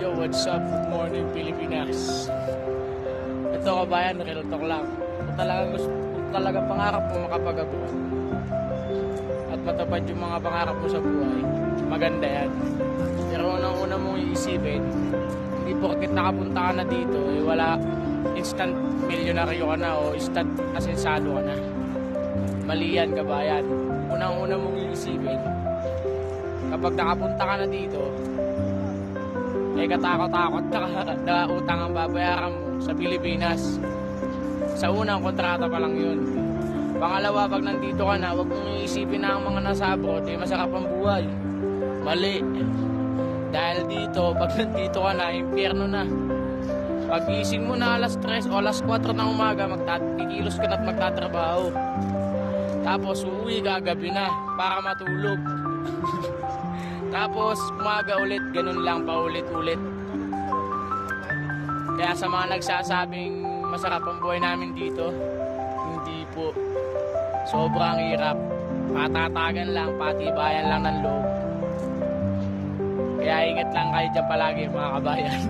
Yo, what's up? Good morning, Pilipinas. Ito kabayan, real talk lang. Kung talaga pangarap mo makapag-abroad at matupad yung mga pangarap mo sa buhay, maganda yan. Pero unang-una mong iisipin, hindi porket nakapunta ka na dito, wala instant milyonaryo ka na o instant asensado ka na. Mali yan kabayan. Unang-una mong iisipin, kapag nakapunta ka na dito, katakot-takot na utang ang babayaran mo sa Pilipinas. Sa unang kontrata pa lang yun. Pangalawa, pag nandito ka na, huwag mong iisipin na ang mga nasa abroad masarap ang buhay. Mali. Dahil dito, pag nandito ka na, impyerno na. Pag gising mo na alas 3 o alas 4 ng umaga, kikilos ka na at magtatrabaho. Tapos uuwi ka gabi na para matulog. Tapos umaga ulit, ganun lang paulit-ulit. Kaya sa mga nagsasabing masarap ang buhay namin dito, hindi po. Sobrang hirap. Patatagan lang, patibayan lang ng loob. Kaya ingat lang kayo dyan palagi mga kabayan.